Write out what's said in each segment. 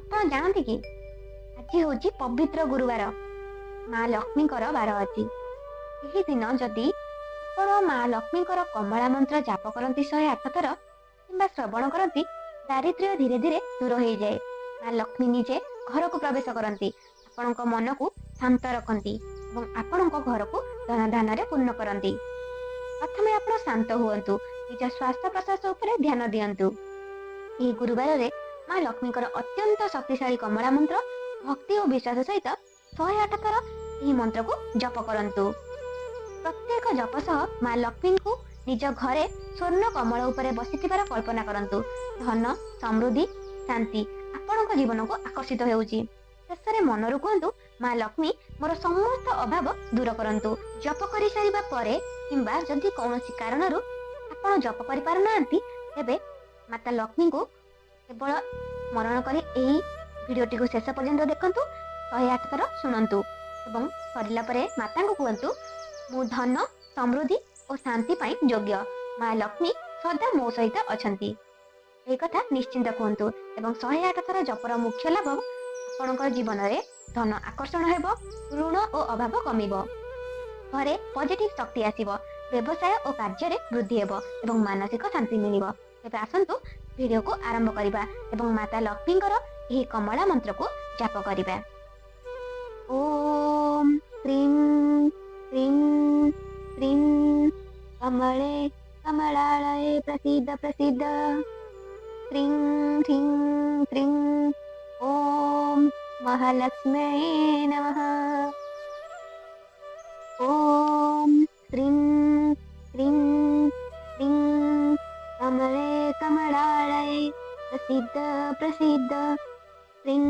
ଆପଣ ଜାଣନ୍ତି କି ଆଜି ହେଉଛି ପବିତ୍ର ଗୁରୁବାର, ମା ଲକ୍ଷ୍ମୀଙ୍କର ବାର ଅଛି। ଏହି ଦିନ ଯଦି ଆପଣ ମା ଲକ୍ଷ୍ମୀଙ୍କର କମଳା ମନ୍ତ୍ର ଜାପ କରନ୍ତି 108 ଥର କିମ୍ବା ଶ୍ରବଣ କରନ୍ତି, ଦାରିଦ୍ର୍ୟ ଧୀରେ ଧୀରେ ଦୂର ହେଇଯାଏ। ମା ଲକ୍ଷ୍ମୀ ନିଜେ ଘରକୁ ପ୍ରବେଶ କରନ୍ତି, ଆପଣଙ୍କ ମନକୁ ଶାନ୍ତ ରଖନ୍ତି ଏବଂ ଆପଣଙ୍କ ଘରକୁ ଧନ ଧାନରେ ପୂର୍ଣ୍ଣ କରନ୍ତି। ପ୍ରଥମେ ଆପଣ ଶାନ୍ତ ହୁଅନ୍ତୁ, ନିଜ ଶ୍ୱାସ ପ୍ରଶ୍ୱାସ ଉପରେ ଧ୍ୟାନ ଦିଅନ୍ତୁ। ଏହି ଗୁରୁବାରରେ ମା ଲକ୍ଷ୍ମୀଙ୍କର ଅତ୍ୟନ୍ତ ଶକ୍ତିଶାଳୀ କମଳା ମନ୍ତ୍ର ଭକ୍ତି ଓ ବିଶ୍ୱାସ ସହିତ 108 ଥର ଏହି ମନ୍ତ୍ରକୁ ଜପ କରନ୍ତୁ। ପ୍ରତ୍ୟେକ ଜପ ସହ ମା ଲକ୍ଷ୍ମୀଙ୍କୁ ନିଜ ଘରେ ସ୍ୱର୍ଣ୍ଣ କମଳ ଉପରେ ବସିଥିବାର କଳ୍ପନା କରନ୍ତୁ। ଧନ, ସମୃଦ୍ଧି, ଶାନ୍ତି ଆପଣଙ୍କ ଜୀବନକୁ ଆକର୍ଷିତ ହେଉଛି। ଶେଷରେ ମନରୁ କୁହନ୍ତୁ, ମା ଲକ୍ଷ୍ମୀ ମୋର ସମସ୍ତ ଅଭାବ ଦୂର କରନ୍ତୁ। ଜପ କରିସାରିବା ପରେ କିମ୍ବା ଯଦି କୌଣସି କାରଣରୁ ଆପଣ ଜପ କରିପାରୁନାହାନ୍ତି, ତେବେ ମାତା ଲକ୍ଷ୍ମୀଙ୍କୁ କେବଳ ସ୍ମରଣ କରି ଏହି ଭିଡ଼ିଓଟିକୁ ଶେଷ ପର୍ଯ୍ୟନ୍ତ ଦେଖନ୍ତୁ, 108 ଥର ଶୁଣନ୍ତୁ ଏବଂ ସରିଲା ପରେ ମାତାଙ୍କୁ କୁହନ୍ତୁ, ମୁଁ ଧନ, ସମୃଦ୍ଧି ଓ ଶାନ୍ତି ପାଇଁ ଯୋଗ୍ୟ। ମା ଲକ୍ଷ୍ମୀ ସଦା ମୋ ସହିତ ଅଛନ୍ତି। ଏହି କଥା ନିଶ୍ଚିନ୍ତ କୁହନ୍ତୁ ଏବଂ 108 ଥର ଜପର ମୁଖ୍ୟ ଲାଭ, ଆପଣଙ୍କ ଜୀବନରେ ଧନ ଆକର୍ଷଣ ହେବ, ଋଣ ଓ ଅଭାବ କମିବ, ଘରେ ପଜିଟିଭ ଶକ୍ତି ଆସିବ, ବ୍ୟବସାୟ ଓ କାର୍ଯ୍ୟରେ ବୃଦ୍ଧି ହେବ ଏବଂ ମାନସିକ ଶାନ୍ତି ମିଳିବ। ତେବେ ଆସନ୍ତୁ ଭିଡ଼ିଓକୁ ଆରମ୍ଭ କରିବା ଏବଂ ମାତା ଲକ୍ଷ୍ମୀଙ୍କର ଏହି କମଳା ମନ୍ତ୍ରକୁ ଜାପ କରିବା। ଓମ୍ କ୍ରିଂ କ୍ରିଂ କ୍ରିଂ କମଳେ କମଳାଳये ପ୍ରସିଦ୍ଧ ପ୍ରସିଦ୍ଧ। କ୍ରିଂ କ୍ରିଂ କ୍ରିଂ ଓಂ ମହାଲକ୍ଷ୍ମ୍यै ନମଃ। ओम श्रीं क्रीं क्रीं कमले कमलालये प्रसिद्ध प्रसिद्ध। क्रीं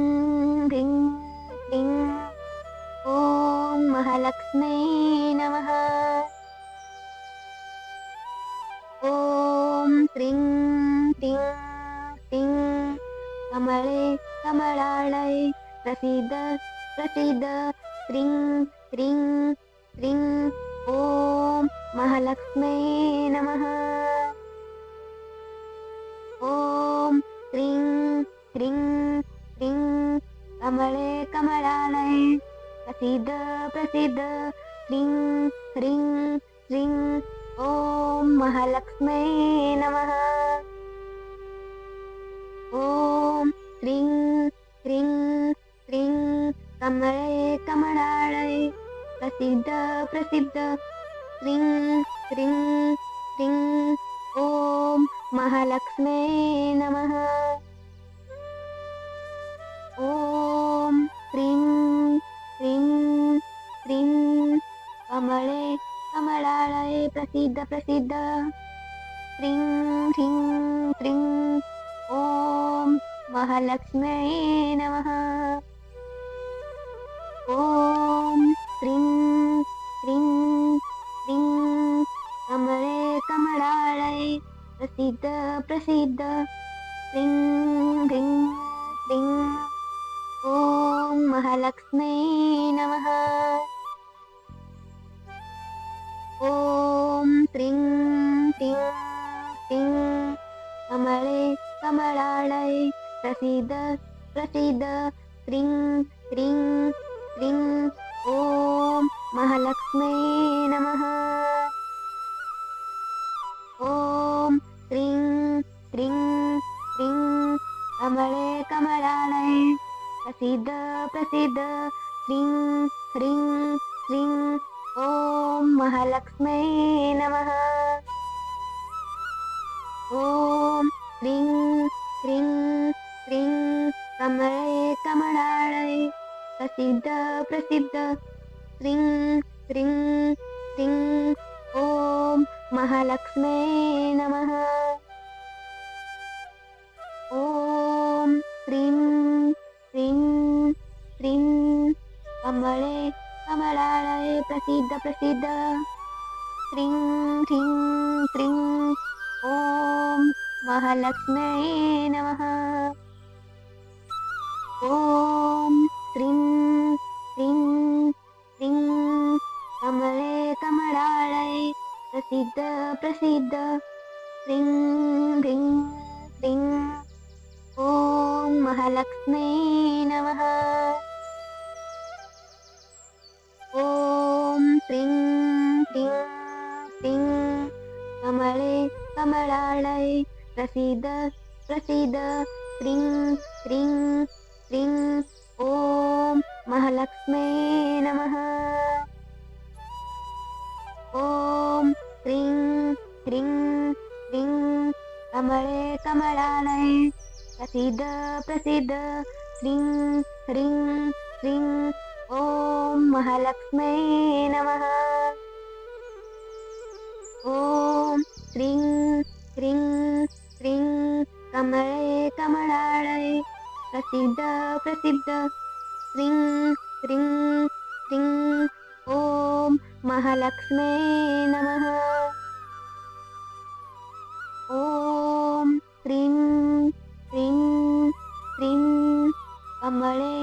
क्रीं क्रीं ओम महालक्ष्म्यै नमः। ओम क्रीं क्रीं क्रीं कमले कमलालये प्रसिद्ध प्रसिद्ध। क्रीं क्रीं क्रीं ओम महालक्ष्म्यै नमः। ओम क्रीं क्रीं क्रीं कमले कमलालये प्रसिद्ध प्रसिद्ध। क्रीं क्रीं क्रीं ओम महालक्ष्म्यै नमः। ओम क्रीं क्रीं क्रीं कमले कमलालये प्रसिद्ध प्रसिद्ध। क्रीं क्रीं क्रीं ओम महालक्ष्म्यै नमः। ओम क्रीं क्रीं क्रीं कमले कमलालये प्रसिद्ध प्रसिद्ध। क्रीं क्रीं क्रीं ओम महालक्ष्म्यै नमः। ओम क्रीं क्रीं क्रीं कमले कमलालये प्रसिद्ध प्रसिद्ध। क्रीं क्रीं क्रीं ओम महालक्ष्म्यै नमः। ओम क्रीं क्रीं क्रीं कमले कमलालये प्रसिद्ध प्रसिद्ध। क्रीं क्रीं क्रीं ओम महालक्ष्म्यै नमः। ओम क्रीं क्रीं क्रीं कमले कमलालये प्रसिद्ध प्रसिद्ध। क्रीं क्रीं क्रीं ओम महालक्ष्म्यै नमः। ओम क्रीं क्रीं क्रीं कमले कमलालये प्रसिद्ध प्रसिद्ध। क्रीं क्रीं क्रीं ओम महालक्ष्म्यै नमः। ओम क्रीं क्रीं क्रीं कमले कमलालये प्रसिद्ध प्रसिद्ध। क्रीं क्रीं क्रीं ओम महालक्ष्म्यै नमः। ओम क्रीं क्रीं क्रीं कमले कमलालये प्रसिद्ध प्रसिद्ध। क्रीं क्रीं क्रीं ओम महालक्ष्म्यै महालक्ष्म्यै नमः। ॐ श्रीं क्रीं क्रीं कमले कमलालये प्रसीद प्रसीद क्रीं क्रीं क्रीं ॐ महालक्ष्म्यै नमः। ॐ क्रीं क्रीं क्रीं कमले कमलालये प्रसीद प्रसीद क्रीं ह्रीं क्रीं ॐ महालक्ष्म्यै नमः। ॐ श्रीं क्रीं क्रीं कमले कमलालये प्रसीद प्रसीद क्रीं क्रीं क्रीं ॐ महालक्ष्म्यै नमः। ॐ क्रीं क्रीं क्रीं कमले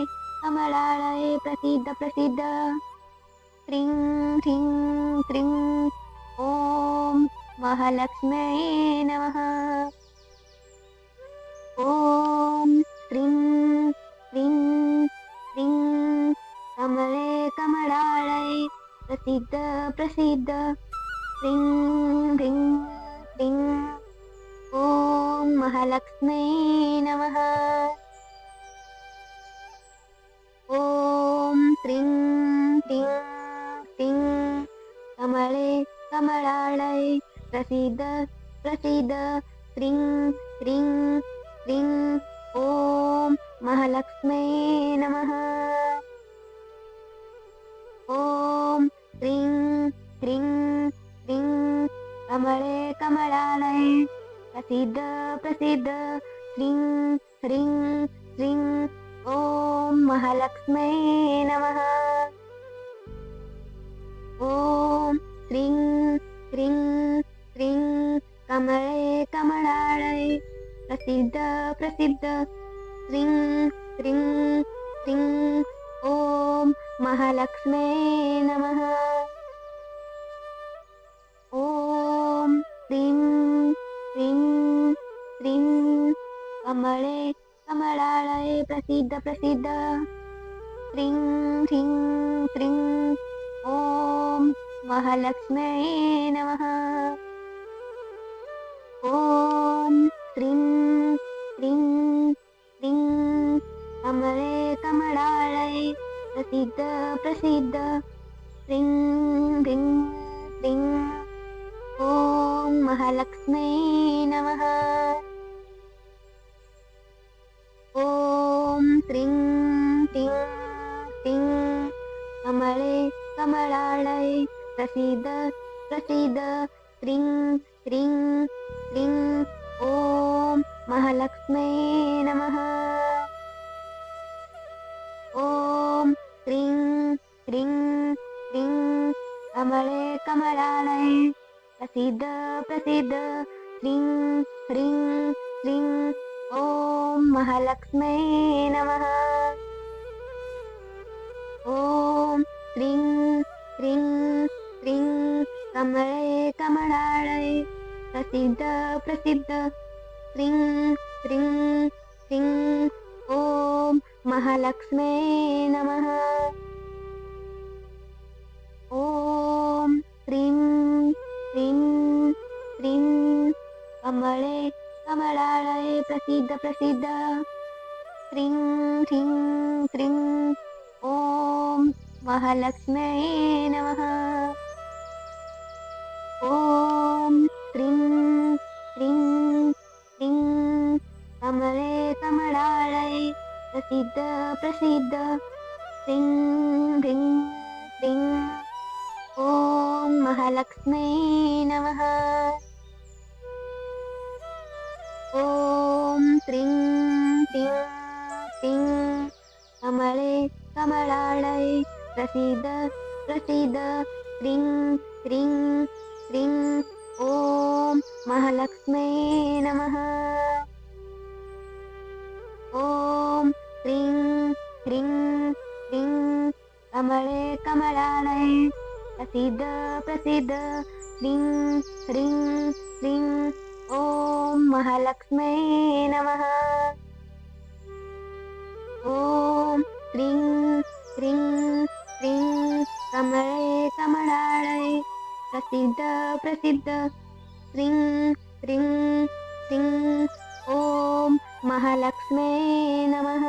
कमलालये प्रसीद प्रसीद क्रीं क्रीं क्रीं ॐ महालक्ष्म्यै नमः। ॐ क्रीं क्रीं क्रीं कमले कमलालये प्रसीद प्रसीद क्रीं क्रीं क्रीं ॐ महालक्ष्म्यै नमः। ॐ क्रीं क्रीं क्रीं कमले कमलालये प्रसीद प्रसीद क्रीं क्रीं क्रीं ॐ महालक्ष्म्यै नमः। ॐ क्रीं क्रीं क्रीं कमले कमलालये प्रसीद प्रसीद क्रीं ह्रीं क्रीं ॐ महालक्ष्म्यै नमः। ॐ क्रीं क्रीं क्रीं कमले कमलालये प्रसीद प्रसीद क्रीं क्रीं क्रीं ॐ महालक्ष्म्यै नमः। ॐ क्रीं क्रीं क्रीं कमले कमलालये प्रसीद प्रसीद क्रीं क्रीं क्रीं ॐ महालक्ष्म्यै नमः। ॐ क्रीं क्रीं क्रीं कमले कमलालये प्रसीद प्रसीद क्रीं क्रीं क्रीं ॐ महालक्ष्म्यै नमः। ॐ क्रीं क्रीं क्रीं कमले कमलालये प्रसीद प्रसीद क्रीं क्रीं क्रीं ॐ महालक्ष्म्यै नमः। ॐ क्रीं क्रीं क्रीं कमले कमलालये प्रसीद प्रसीद क्रीं ह्रीं क्रीं ॐ महालक्ष्म्यै नमः। ॐ क्रीं क्रीं क्रीं कमले कमलालये प्रसीद प्रसीद क्रीं क्रीं क्रीं ॐ महालक्ष्म्यै नमः। ॐ क्रीं क्रीं क्रीं कमले कमलालये प्रसीद प्रसीद क्रीं क्रीं क्रीं ॐ महालक्ष्म्यै नमः। ॐ क्रीं क्रीं क्रीं कमले कमलालये प्रसीद प्रसीद क्रीं क्रीं क्रीं ॐ महालक्ष्म्यै नमः। ॐ क्रीं क्रीं क्रीं कमले कमलालये प्रसीद प्रसीद क्रीं क्रीं क्रीं ॐ महालक्ष्म्यै नमः। ॐ क्रीं क्रीं क्रीं कमले कमलालये प्रसीद प्रसीद क्रीं ह्रीं क्रीं ॐ महालक्ष्म्यै नमः। क्रीं क्रीं क्रीं कमले कमलालये प्रसीद प्रसीद क्रीं क्रीं क्रीं ॐ महालक्ष्म्यै नमः।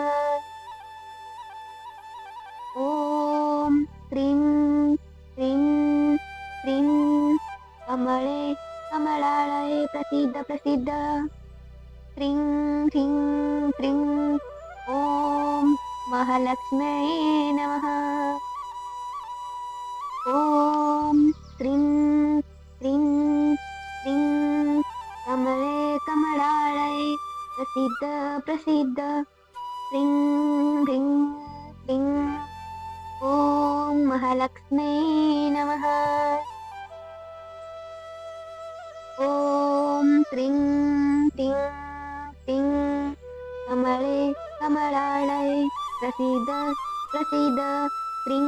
ॐ क्रीं क्रीं क्रीं कमले कमलालये प्रसीद प्रसीद क्रीं क्रीं क्रीं ॐ महालक्ष्म्यै नमः। ॐ क्रीं क्रीं क्रीं कमले कमलालये प्रसीद प्रसीद क्रीं क्रीं क्रीं ॐ महालक्ष्म्यै नमः। ॐ क्रीं क्रीं क्रीं कमले कमलालये प्रसीद प्रसीद क्रीं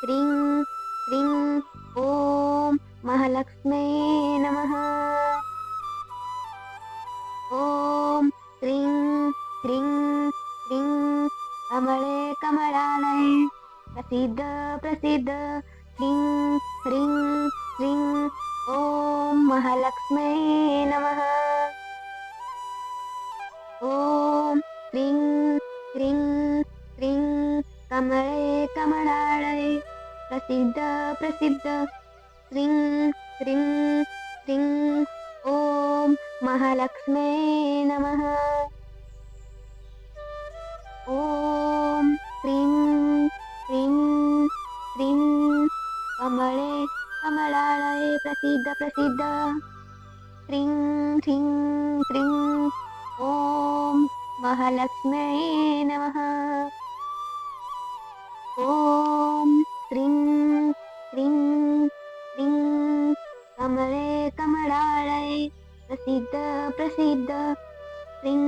क्रीं क्रीं ॐ महालक्ष्म्यै नमः। ॐ क्रीं क्रीं क्रीं कमले कमलालये प्रसीद प्रसीद क्रीं क्रीं क्रीं ॐ महालक्ष्म्यै नमः। ॐ क्रीं क्रीं क्रीं कमले कमलालये प्रसीद प्रसीद क्रीं क्रीं क्रीं ॐ महालक्ष्म्यै नमः। ॐ क्रीं क्रीं क्रीं कमले कमलालये प्रसीद प्रसीद क्रीं क्रीं क्रीं ॐ महालक्ष्म्यै नमः। ॐ क्रीं क्रीं क्रीं कमले कमलालये प्रसीद प्रसीद क्रीं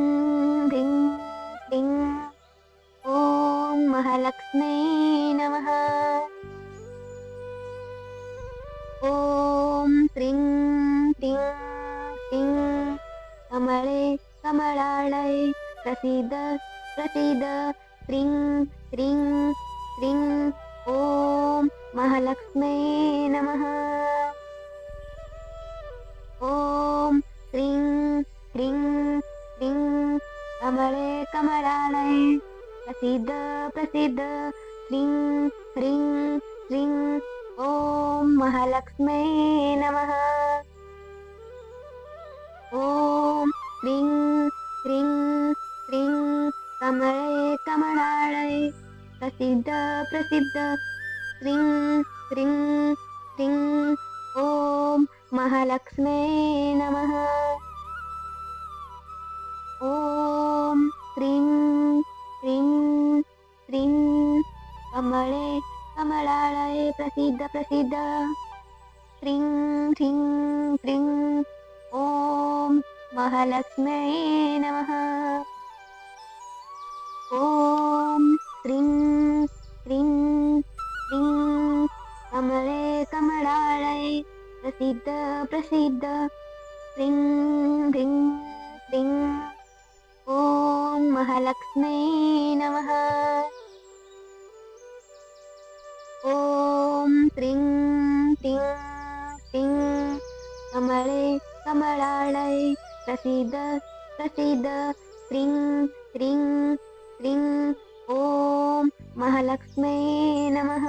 क्रीं क्रीं ॐ महालक्ष्म्यै नमः। ॐ क्रीं क्रीं क्रीं कमले कमलालये प्रसीद प्रसीद क्रीं क्रीं क्रीं ॐ महालक्ष्म्यै नमः। ॐ क्रीं क्रीं क्रीं कमले कमलालये प्रसीद प्रसीद क्रीं क्रीं क्रीं ॐ महालक्ष्म्यै नमः। ॐ क्रीं क्रीं क्रीं कमले कमलालये प्रसीद प्रसीद क्रीं क्रीं क्रीं ॐ महालक्ष्म्यै नमः। ॐ क्रीं क्रीं क्रीं कमले कमलालये प्रसीद प्रसीद क्रीं क्रीं क्रीं ॐ महालक्ष्म्यै नमः। ॐ क्रीं क्रीं क्रीं कमले कमलालये प्रसीद प्रसीद क्रीं क्रीं क्रीं ॐ महालक्ष्म्यै नमः। ॐ क्रीं क्रीं क्रीं कमले कमलालये प्रसीद प्रसीद क्रीं क्रीं क्रीं ॐ महालक्ष्म्यै नमः।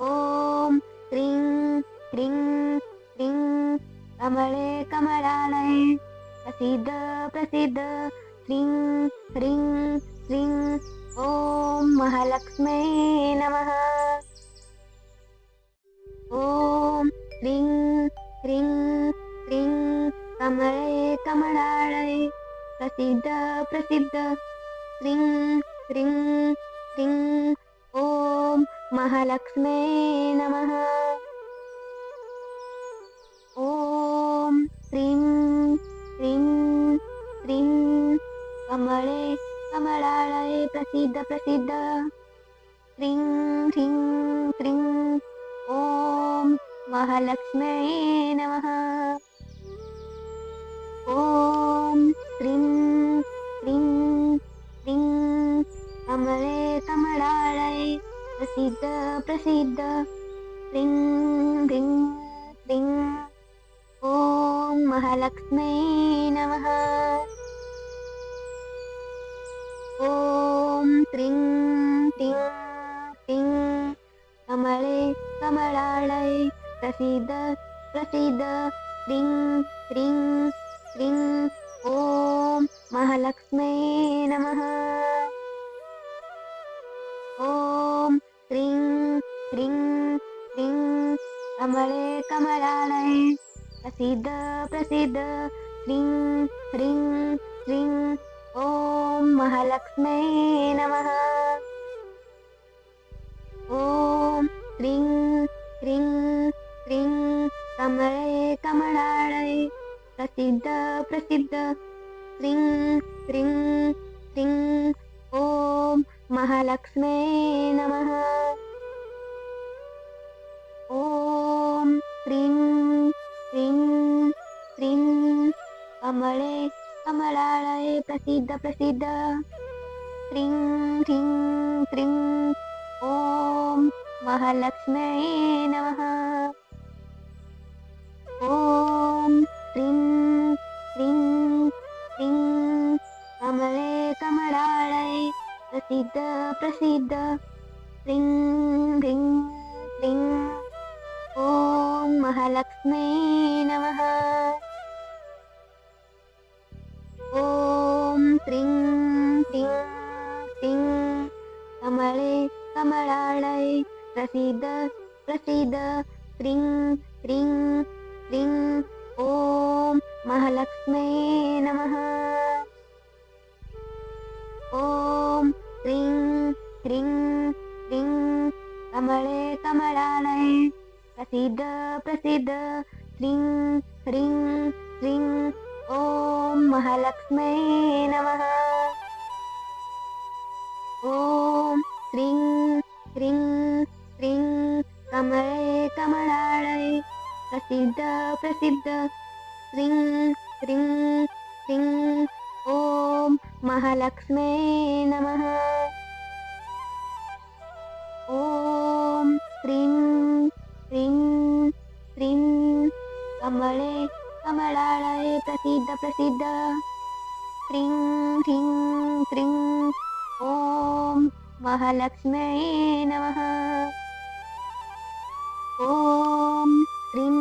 ॐ क्रीं क्रीं क्रीं कमले कमलालये प्रसीद प्रसीद क्रीं क्रीं क्रीं ॐ महालक्ष्म्यै नमः। ॐ क्रीं क्रीं क्रीं कमले कमलालये प्रसीद प्रसीद क्रीं क्रीं क्रीं ॐ महालक्ष्म्यै नमः। ॐ क्रीं क्रीं क्रीं कमले कमलालये प्रसीद प्रसीद क्रीं क्रीं क्रीं ॐ महालक्ष्म्यै नमः। ॐ क्रीं क्रीं क्रीं कमले कमलालये प्रसीद प्रसीद ह्रीं ह्रीं ह्रीं ॐ महालक्ष्म्यै नमः। ॐ क्रीं क्रीं क्रीं कमले कमलालये प्रसीद प्रसीद ह्रीं ह्रीं ह्रीं ॐ महालक्ष्म्यै नमः। ॐ क्रीं क्रीं क्रीं कमले कमलालये प्रसीद प्रसीद ह्रीं ह्रीं ह्रीं ॐ महालक्ष्म्यै नमः। ॐ क्रीं क्रीं क्रीं कमले कमलालये प्रसीद प्रसीद ह्रीं ह्रीं ह्रीं ॐ महालक्ष्म्यै नमः। ॐ क्रीं क्रीं क्रीं कमले कमलालये प्रसीद प्रसीद ह्रीं ह्रीं ह्रीं ॐ महालक्ष्म्यै नमः। ॐ क्रीं क्रीं क्रीं कमले कमलालये प्रसीद प्रसीद ह्रीं ह्रीं ह्रीं ॐ महालक्ष्म्यै नमः। ॐ क्रीं क्रीं क्रीं कमले कमलालये प्रसीद प्रसीद ह्रीं ह्रीं ह्रीं ॐ महालक्ष्म्यै नमः। ॐ क्रीं क्रीं क्रीं कमले कमलालये प्रसीद प्रसीद ह्रीं ह्रीं ह्रीं ॐ महालक्ष्म्यै नमः। ॐ क्रीं क्रीं क्रीं कमले कमलालये प्रसीद प्रसीद ह्रीं ह्रीं ह्रीं ॐ महालक्ष्म्यै नमः। ॐ क्रीं क्रीं क्रीं कमले कमलालये प्रसीद प्रसीद ह्रीं ह्रीं ह्रीं ॐ महालक्ष्म्यै नमः। ॐ क्रीं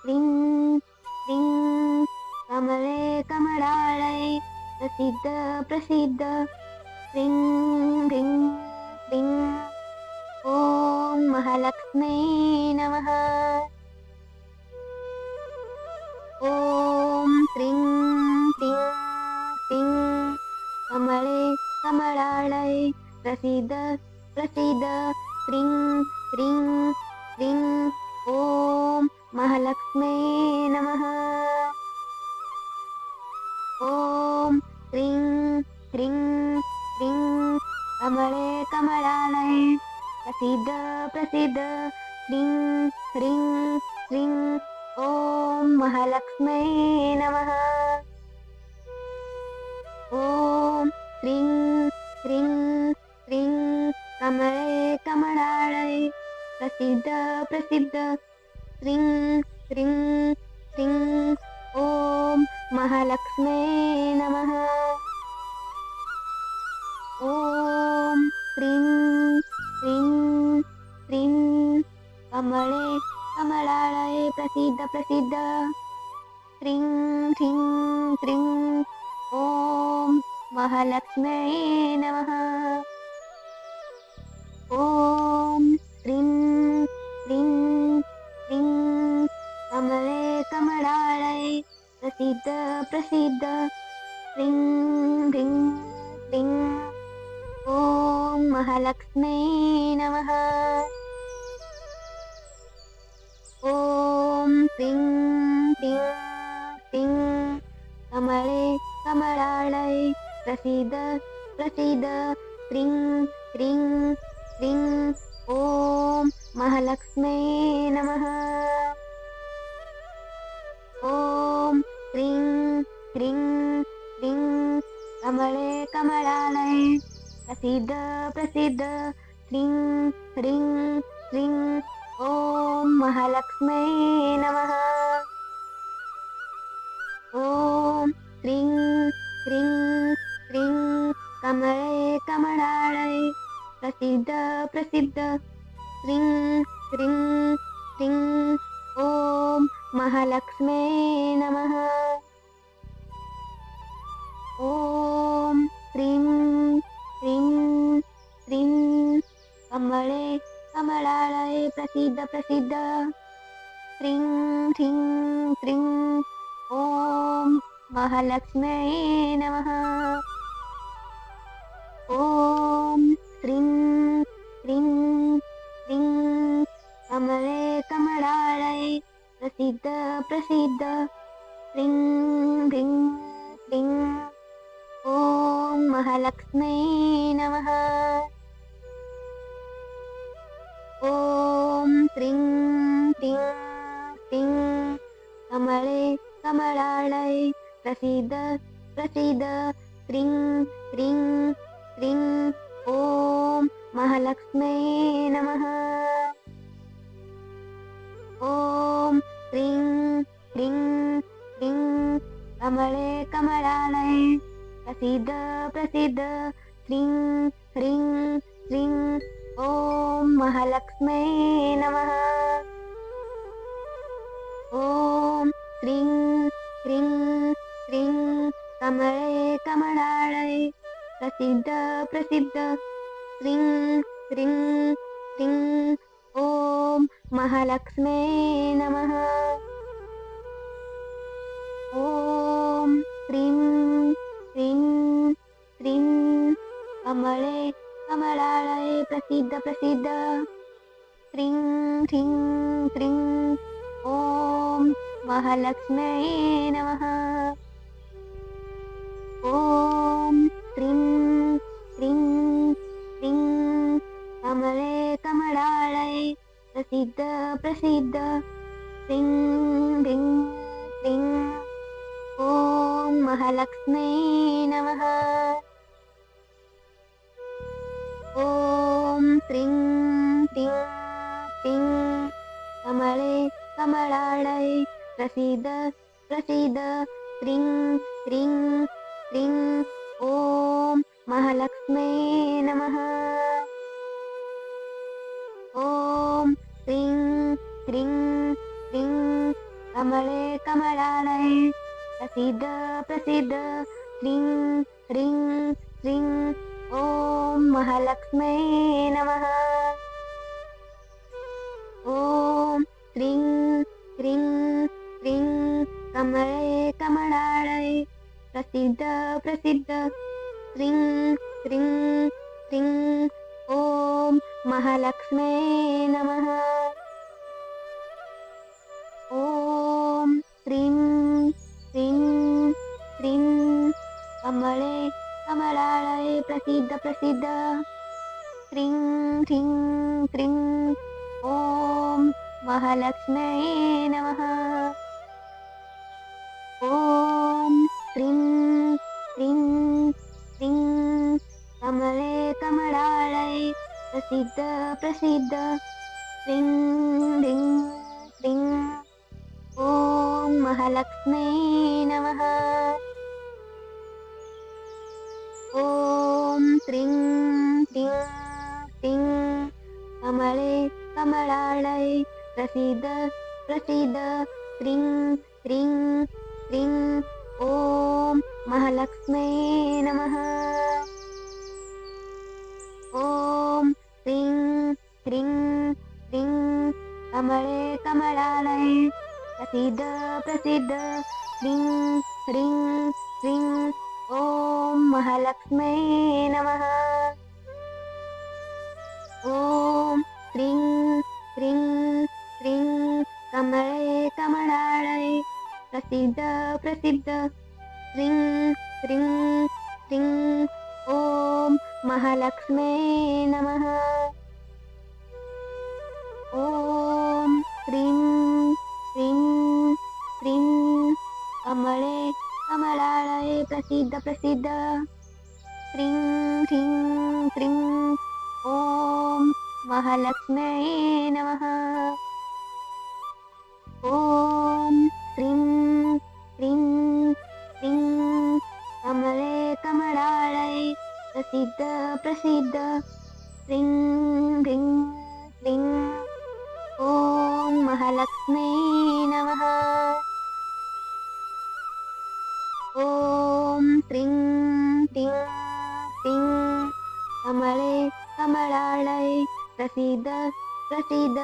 क्रीं क्रीं कमले कमलालये प्रसीद प्रसीद ह्रीं ह्रीं ह्रीं ॐ महालक्ष्म्यै नमः। ॐ क्रीं क्रीं क्रीं कमले कमलालये प्रसीद प्रसीद ह्रीं ह्रीं ह्रीं ॐ महालक्ष्म्यै नमः। ॐ क्रीं क्रीं क्रीं कमले कमलालये प्रसीद प्रसीद ह्रीं ह्रीं ह्रीं ॐ महालक्ष्म्यै नमः। ॐ क्रीं क्रीं क्रीं कमले कमलालये प्रसीद प्रसीद ह्रीं ह्रीं ह्रीं ॐ महालक्ष्म्यै नमः। ॐ क्रीं क्रीं क्रीं कमले कमलालये प्रसीद प्रसीद ह्रीं ह्रीं ह्रीं ॐ महालक्ष्म्यै नमः। ॐ क्रीं क्रीं क्रीं कमले कमलालये प्रसीद प्रसीद ह्रीं ह्रीं ह्रीं ॐ महालक्ष्म्यै नमः। ॐ क्रीं क्रीं क्रीं कमले कमलालये प्रसीद प्रसीद ह्रीं ह्रीं ह्रीं ॐ महालक्ष्म्यै नमः। ॐ क्रीं क्रीं क्रीं कमले कमलालये प्रसीद प्रसीद श्रीं ह्रीं श्रीं ॐ महालक्ष्म्यै नमः। ॐ श्रीं ह्रीं श्रीं कमले कमलालये प्रसीद प्रसीद श्रीं ह्रीं श्रीं ॐ महालक्ष्म्यै नमः। ॐ श्रीं ह्रीं श्रीं कमले कमलालये प्रसीद प्रसीद श्रीं ह्रीं श्रीं ॐ महालक्ष्म्यै नमः। ॐ श्रीं ह्रीं श्रीं कमले कमलालये प्रसीद प्रसीद श्रीं ह्रीं श्रीं ॐ महालक्ष्म्यै नमः। ॐ श्रीं ह्रीं श्रीं कमले कमलालये प्रसीद प्रसीद श्रीं ह्रीं श्रीं ॐ महालक्ष्म्यै नमः। ॐ श्रीं ह्रीं श्रीं कमले कमलालये प्रसीद प्रसीद श्रीं ह्रीं श्रीं ॐ महालक्ष्म्यै नमः। ॐ श्रीं ह्रीं श्रीं कमले कमलालये प्रसीद प्रसीद श्रीं ह्रीं श्रीं ॐ महालक्ष्म्यै नमः। ॐ श्रीं ह्रीं श्रीं कमले कमलालये प्रसीद प्रसीद श्रीं ह्रीं श्रीं ॐ महालक्ष्म्यै नमः। ॐ श्रीं ह्रीं श्रीं कमले कमलालये प्रसीद प्रसीद श्रीं ह्रीं श्रीं ॐ महालक्ष्म्यै नमः। ॐ श्रीं ह्रीं श्रीं कमले कमलालये प्रसीद प्रसीद श्रीं ह्रीं श्रीं ॐ महालक्ष्म्यै नमः। ॐ श्रीं ह्रीं श्रीं कमले कमलालये प्रसीद प्रसीद श्रीं ह्रीं श्रीं ॐ महालक्ष्म्यै नमः। ॐ श्रीं ह्रीं श्रीं कमले कमलालये प्रसीद प्रसीद श्रीं ह्रीं श्रीं ॐ महालक्ष्म्यै नमः। ॐ श्रीं ह्रीं श्रीं कमले कमलालये प्रसीद प्रसीद श्रीं ह्रीं श्रीं ॐ महालक्ष्म्यै नमः। ॐ श्रीं ह्रीं श्रीं कमले कमलालये प्रसीद प्रसीद श्रीं ह्रीं श्रीं ॐ महालक्ष्म्यै नमः। ॐ श्रीं ह्रीं श्रीं कमले कमलालये प्रसीद प्रसीद श्रीं ह्रीं श्रीं ॐ महालक्ष्म्यै नमः। ॐ श्रीं ह्रीं श्रीं कमले कमलालये प्रसीद प्रसीद श्रीं ह्रीं श्रीं ॐ महालक्ष्म्यै नमः। ॐ श्रीं ह्रीं श्रीं कमले कमलालये प्रसीद प्रसीद श्रीं ह्रीं श्रीं ॐ महालक्ष्म्यै नमः। ॐ श्रीं ह्रीं श्रीं कमले कमलालये प्रसीद प्रसीद श्रीं ह्रीं श्रीं ॐ महालक्ष्म्यै नमः। ॐ श्रीं क्रीं क्रीं कमले कमलालये प्रसीद प्रसीद श्रीं ह्रीं क्लीं ॐ महालक्ष्म्यै नमः। ॐ श्रीं क्रीं क्रीं कमले कमलालये प्रसीद प्रसीद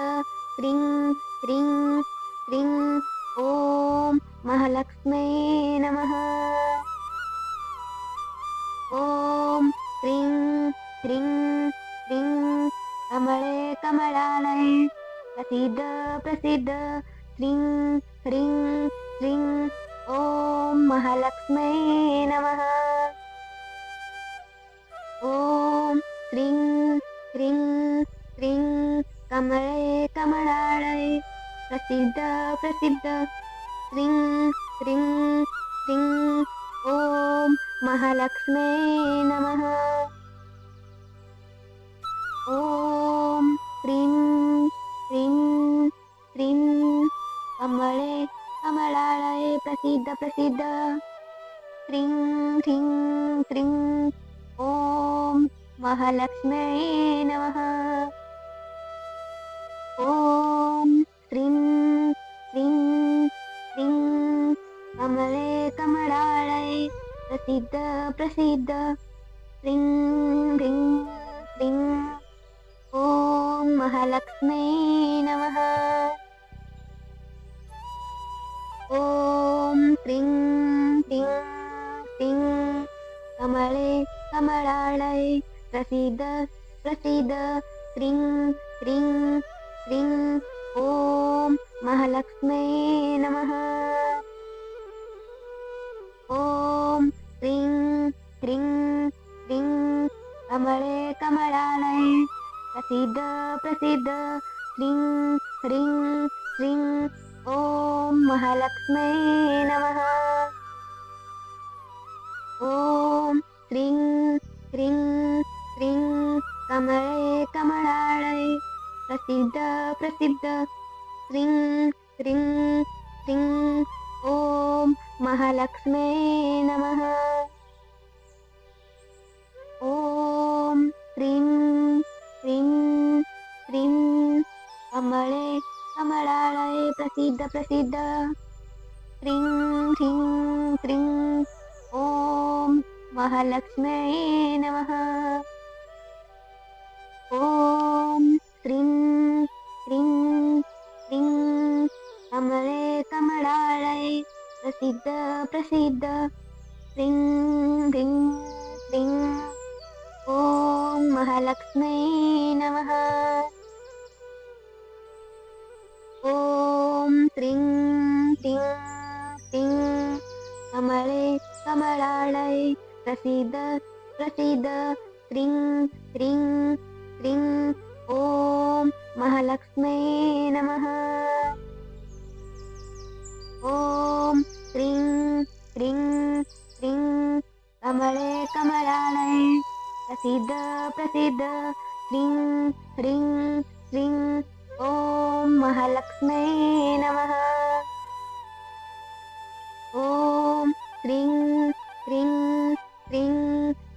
श्रीं क्रीं क्रीं ॐ महालक्ष्म्यै नमः। ॐ क्रीं क्रीं क्रीं कमले कमलालये प्रसीद प्रसीद श्रीं ह्रीं क्लीं ॐ महालक्ष्म्यै नमः। ॐ श्रीं क्रीं क्रीं कमले कमलालये प्रसीद प्रसीद श्रीं ह्रीं क्लीं ॐ महालक्ष्म्यै नमः। ॐ क्रीं क्रीं क्रीं कमले कमलालये प्रसीद प्रसीद श्रीं ह्रीं क्लीं ॐ महालक्ष्म्यै नमः। ॐ श्रीं क्रीं क्रीं कमले कमलालये प्रसीद प्रसीद श्रीं ह्रीं क्लीं ॐ महालक्ष्म्यै नमः। ॐ क्रीं क्रीं क्रीं कमले कमलालये प्रसीद प्रसीद श्रीं क्रीं क्रीं ॐ महालक्ष्म्यै नमः। ॐ क्रीं क्रीं क्रीं कमले कमलालये प्रसीद प्रसीद श्रीं ह्रीं क्लीं ॐ महालक्ष्म्यै नमः। ॐ क्रीं क्रीं क्रीं कमले कमलालये प्रसीद प्रसीद श्रीं ह्रीं क्लीं ॐ महालक्ष्म्यै नमः। ॐ क्रीं क्रीं क्रीं कमले कमलालये प्रसीद प्रसीद श्रीं ह्रीं क्लीं ॐ महालक्ष्म्यै नमः। ॐ क्रीं क्रीं क्रीं कमले कमलालये प्रसीद प्रसीद श्रीं ह्रीं क्लीं ॐ महालक्ष्म्यै नमः। ॐ क्रीं क्रीं क्रीं कमले कमलालये प्रसीद प्रसीद श्रीं ह्रीं क्लीं ॐ महालक्ष्म्यै नमः। ॐ क्रीं क्रीं क्रीं कमले कमलालये प्रसीद प्रसीद श्रीं ह्रीं क्लीं ॐ महालक्ष्म्यै नमः। ॐ क्रीं क्रीं क्रीं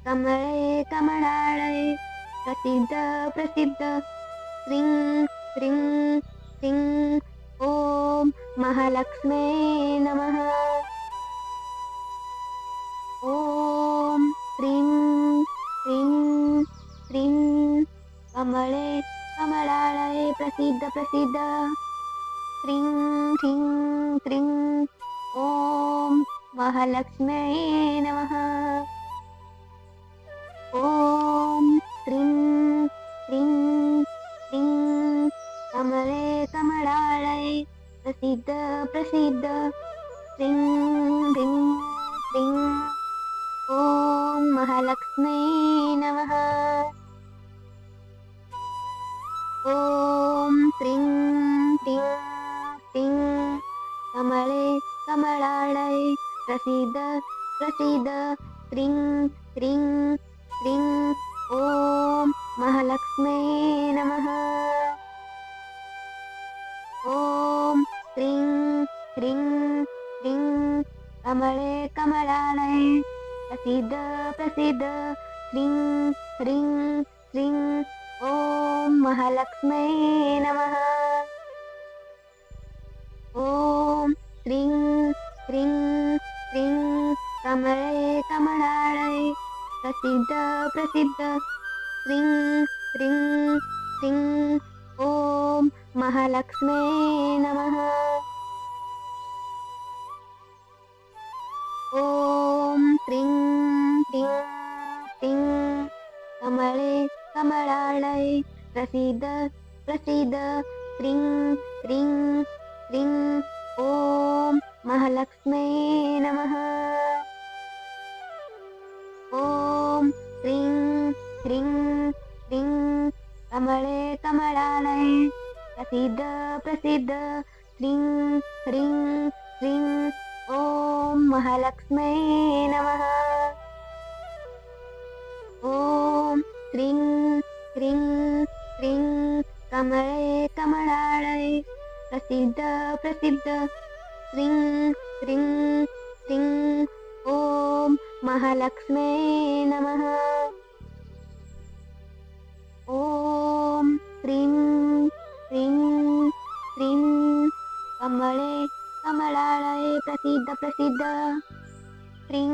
कमले कमलालये प्रसीद प्रसीद श्रीं ह्रीं क्लीं ॐ महालक्ष्म्यै नमः। ॐ क्रीं क्रीं क्रीं कमले कमलालये प्रसीद प्रसीद श्रीं ह्रीं क्लीं ॐ महालक्ष्म्यै नमः। ॐ क्रीं क्रीं क्रीं कमले कमलालये प्रसीद प्रसीद श्रीं ह्रीं क्लीं ॐ महालक्ष्म्यै नमः। ॐ क्रीं क्रीं क्रीं कमले कमलालये प्रसीद प्रसीद क्रीं क्रीं क्रीं ॐ महालक्ष्म्यै नमः। ॐ श्रीं ह्रीं श्रीं कमले कमलालये प्रसीद प्रसीद श्रीं ह्रीं श्रीं ॐ महालक्ष्म्यै नमः। ॐ श्रीं ह्रीं श्रीं कमले कमलालये प्रसीद प्रसीद श्रीं ह्रीं श्रीं ॐ महालक्ष्म्यै नमः। ॐ श्रीं ह्रीं श्रीं कमले कमलालये प्रसीद प्रसीद श्रीं ह्रीं श्रीं ॐ महालक्ष्म्यै नमः। ॐ श्रीं ह्रीं श्रीं कमले कमलालये प्रसीद प्रसीद श्रीं ह्रीं श्रीं ॐ महालक्ष्म्यै नमः। ॐ श्रीं ह्रीं श्रीं कमले कमलालये प्रसीद प्रसीद श्रीं ह्रीं श्रीं ॐ महालक्ष्म्यै नमः। ॐ श्रीं ह्रीं श्रीं कमले कमलालये प्रसीद प्रसीद श्रीं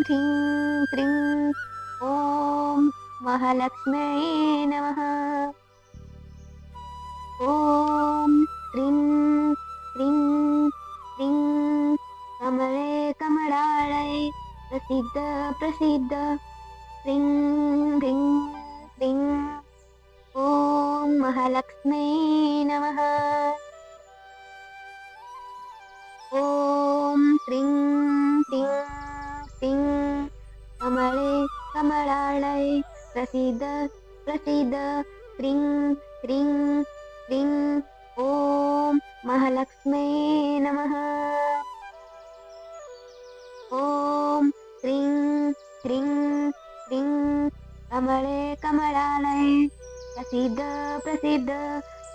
ह्रीं श्रीं ॐ महालक्ष्म्यै नमः। ॐ श्रीं ह्रीं श्रीं कमले कमलालये प्रसीद प्रसीद श्रीं ह्रीं श्रीं ॐ महालक्ष्म्यै नमः। ॐ श्रीं ह्रीं श्रीं कमले कमलालये प्रसीद प्रसीद श्रीं ह्रीं श्रीं ॐ महालक्ष्म्यै नमः। ॐ श्रीं ह्रीं श्रीं कमले कमलालये प्रसीद प्रसीद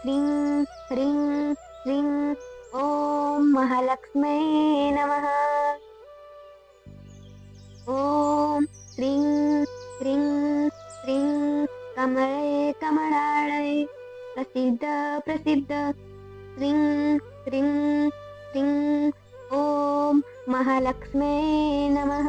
श्रीं ह्रीं श्रीं ॐ महालक्ष्म्यै नमः। ॐ श्रीं ह्रीं श्रीं कमले कमलालये प्रसीद प्रसीद श्रीं ह्रीं श्रीं ॐ महालक्ष्म्यै नमः।